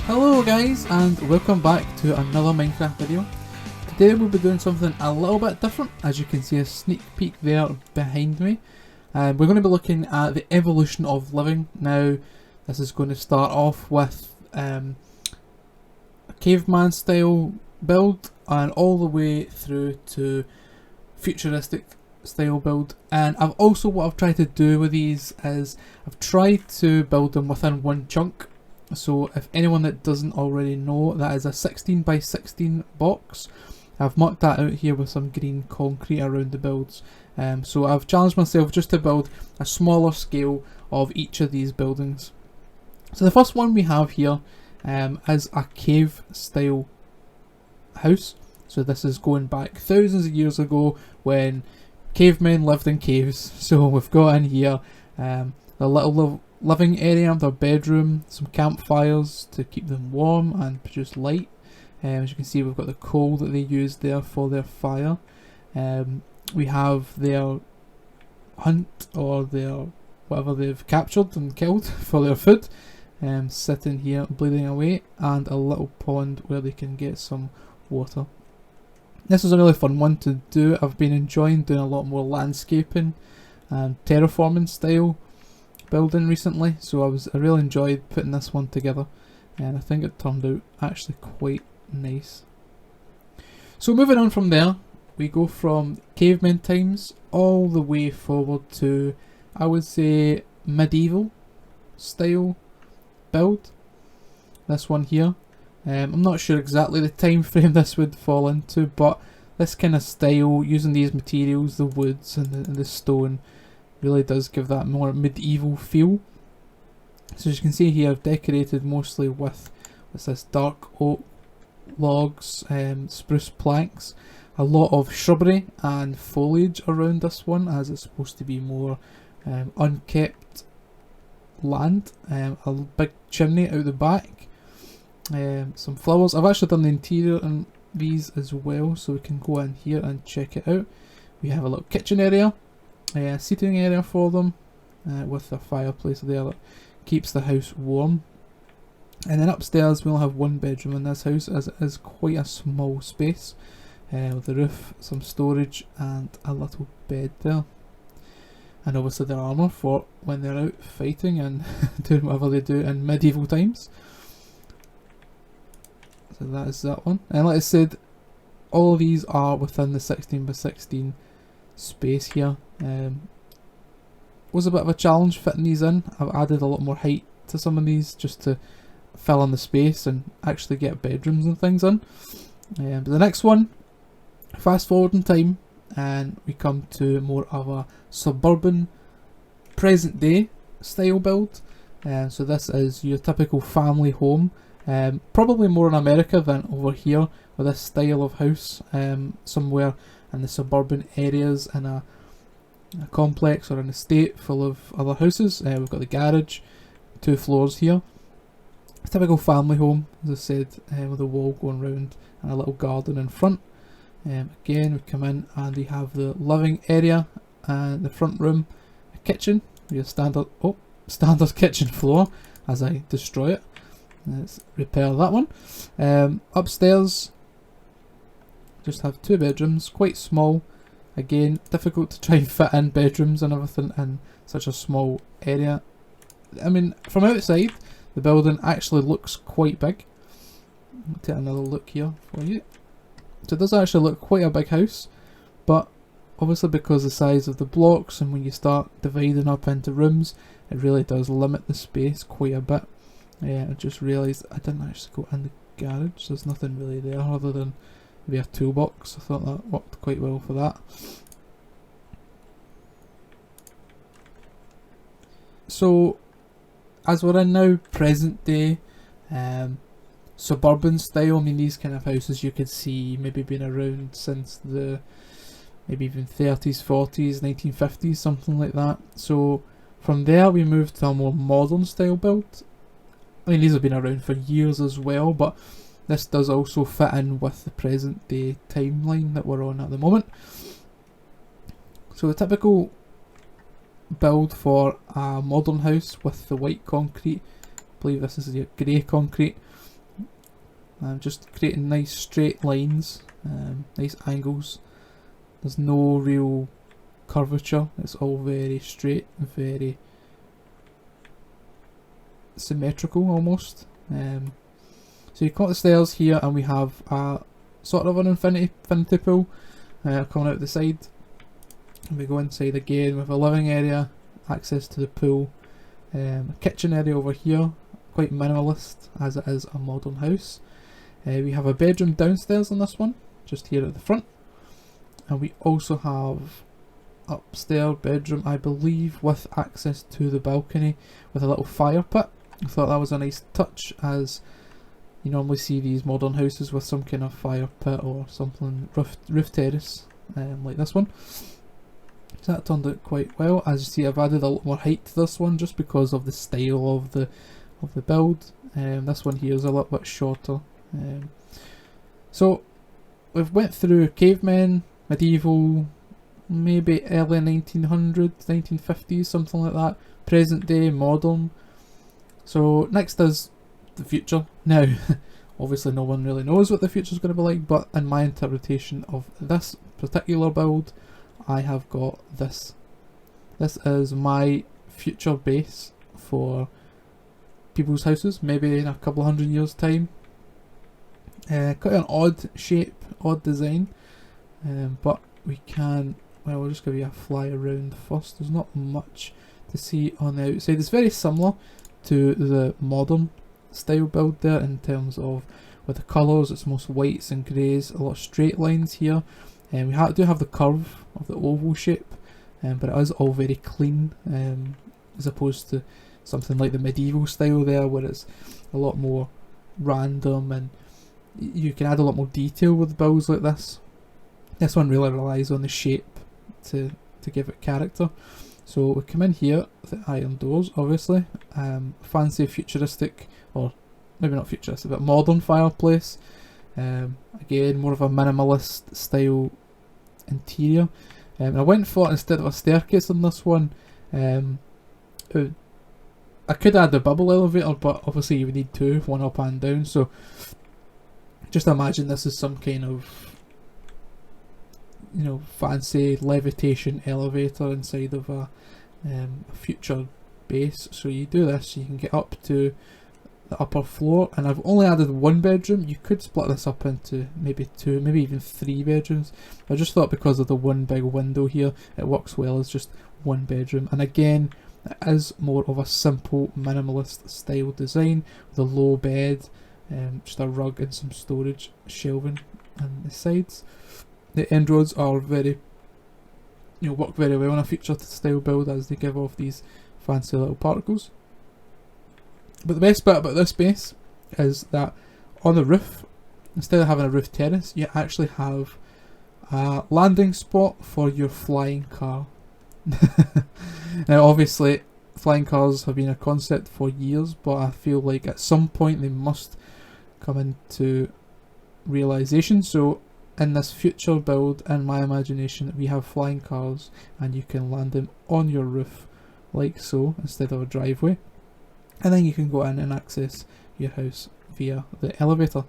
Hello guys, and welcome back to another Minecraft video. Today we'll be doing something a little bit different. As you can see, a sneak peek there behind me. We're going to be looking at the evolution of living. Now this is going to start off with a caveman style build and all the way through to futuristic style build. And what I've tried to do with these is I've tried to build them within one chunk. So if anyone that doesn't already know, that is a 16 by 16 box. I've marked that out here with some green concrete around the builds. So I've challenged myself just to build a smaller scale of each of these buildings. So the first one we have here is a cave style house. So this is going back thousands of years ago when cavemen lived in caves. So we've got in here the little living area, their bedroom, some campfires to keep them warm and produce light. As you can see, we've got the coal that they use there for their fire. We have their hunt, or their whatever they've captured and killed for their food, sitting here bleeding away, and a little pond where they can get some water. This is a really fun one to do. I've been enjoying doing a lot more landscaping and terraforming style building recently, so I really enjoyed putting this one together, and I think it turned out actually quite nice. So moving on from there, we go from caveman times all the way forward to, I would say, medieval style build. This one here, I'm not sure exactly the time frame this would fall into, but this kind of style, using these materials, the woods and the stone, really does give that more medieval feel. So as you can see here, I've decorated mostly with this dark oak logs, spruce planks, a lot of shrubbery and foliage around this one, as it's supposed to be more unkept land. A big chimney out the back, some flowers. I've actually done the interior in these as well, so we can go in here and check it out. We have a little kitchen area, seating area for them, with a fireplace there that keeps the house warm. And then upstairs we'll have one bedroom in this house, as it is quite a small space, with the roof, some storage and a little bed there. And obviously their armour for when they're out fighting and doing whatever they do in medieval times. So that is that one. And like I said, all of these are within the 16 by 16 space here. Was a bit of a challenge fitting these in. I've added a lot more height to some of these just to fill in the space and actually get bedrooms and things in. But the next one, fast forward in time, and we come to more of a suburban present day style build. So this is your typical family home, probably more in America than over here, with this style of house, somewhere in the suburban areas in a complex or an estate full of other houses. We've got the garage, 2 floors here. A typical family home, as I said, with a wall going round and a little garden in front. Again, we come in and we have the living area and the front room, a kitchen, your standard kitchen floor as I destroy it. Let's repair that one. Upstairs, just have 2 bedrooms, quite small. Again, difficult to try and fit in bedrooms and everything in such a small area. I mean, from outside, the building actually looks quite big. I'll take another look here for you. So it does actually look quite a big house, but obviously because the size of the blocks and when you start dividing up into rooms, it really does limit the space quite a bit. I just realised I didn't actually go in the garage. There's nothing really there other than maybe a toolbox. I thought that worked quite well for that. So as we're in now present day suburban style, I mean, these kind of houses you could see maybe been around since the maybe even 30s, 40s, 1950s, something like that. So from there we moved to a more modern style build. I mean, these have been around for years as well, but this does also fit in with the present day timeline that we're on at the moment. So the typical build for a modern house with the white concrete, I believe this is the grey concrete, just creating nice straight lines, nice angles. There's no real curvature, it's all very straight, very symmetrical almost. So you've got the stairs here, and we have a sort of an infinity pool coming out the side. And we go inside again with a living area, access to the pool, a kitchen area over here, quite minimalist as it is a modern house. We have a bedroom downstairs on this one, just here at the front, and we also have upstairs bedroom, I believe, with access to the balcony with a little fire pit. I thought that was a nice touch, as you normally see these modern houses with some kind of fire pit or something, roof terrace like this one. So that turned out quite well. As you see, I've added a lot more height to this one just because of the style of the build. This one here is a little bit shorter. So we've went through cavemen, medieval, maybe early 1900s, 1950s, something like that, present day, modern. So next is the future. Now, obviously no one really knows what the future is going to be like, but in my interpretation of this particular build, I have got this. This is my future base for people's houses, maybe in a couple of 100 years time. Quite an odd shape, odd design, but we can, well, we'll just give you a fly around first. There's not much to see on the outside. It's very similar to the modern style build there in terms of with the colours. It's most whites and greys, a lot of straight lines here, and we do have the curve of the oval shape, but it is all very clean, as opposed to something like the medieval style there, where it's a lot more random and you can add a lot more detail with builds like this. This one really relies on the shape to give it character. So we come in here, the iron doors obviously, fancy futuristic, or maybe not futuristic, but modern fireplace. Again, more of a minimalist style interior. I went for, instead of a staircase on this one, I could add the bubble elevator, but obviously you would need two, one up and down, so just imagine this is some kind of, you know, fancy levitation elevator inside of a future base. So you do this, you can get up to the upper floor, and I've only added one bedroom. You could split this up into maybe two, maybe even three bedrooms. I just thought because of the one big window here, it works well as just one bedroom. And again, it is more of a simple minimalist style design with a low bed, just a rug and some storage shelving on the sides. The end roads are very, you know, work very well in a future style build, as they give off these fancy little particles. But the best bit about this base is that on the roof, instead of having a roof terrace, you actually have a landing spot for your flying car. Now obviously flying cars have been a concept for years, but I feel like at some point they must come into realization. So in this future build, in my imagination, we have flying cars and you can land them on your roof like so instead of a driveway, and then you can go in and access your house via the elevator.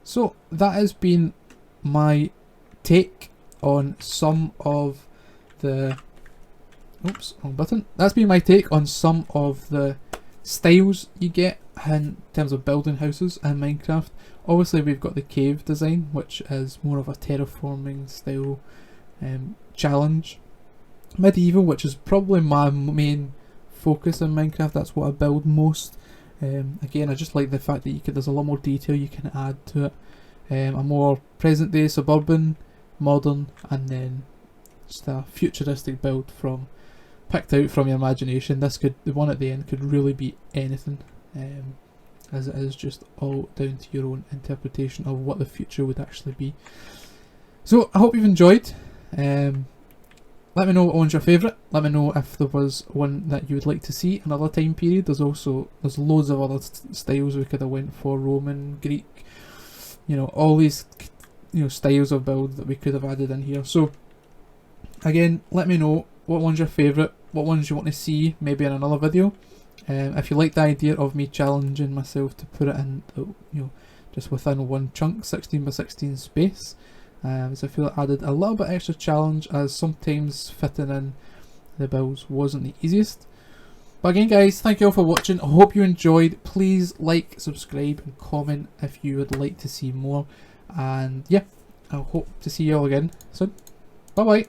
So that has been my take on some of the wrong button. That's been my take on some of the styles you get in terms of building houses in Minecraft. Obviously we've got the cave design, which is more of a terraforming style challenge. Medieval, which is probably my main focus in Minecraft. That's what I build most. Again, I just like the fact that there's a lot more detail you can add to it. A more present day, suburban, modern, and then just a futuristic build picked out from your imagination. The one at the end could really be anything, as it is just all down to your own interpretation of what the future would actually be. So I hope you've enjoyed. Let me know what one's your favourite. Let me know if there was one that you would like to see another time period. There's loads of other styles we could have went for, Roman, Greek, you know, all these, you know, styles of build that we could have added in here. So again, let me know what one's your favourite, what ones you want to see maybe in another video. If you like the idea of me challenging myself to put it in, just within one chunk, 16 by 16 space, so I feel it added a little bit extra challenge, as sometimes fitting in the builds wasn't the easiest. But again guys, thank you all for watching. I hope you enjoyed. Please like, subscribe and comment if you would like to see more. And yeah, I hope to see you all again soon. Bye bye.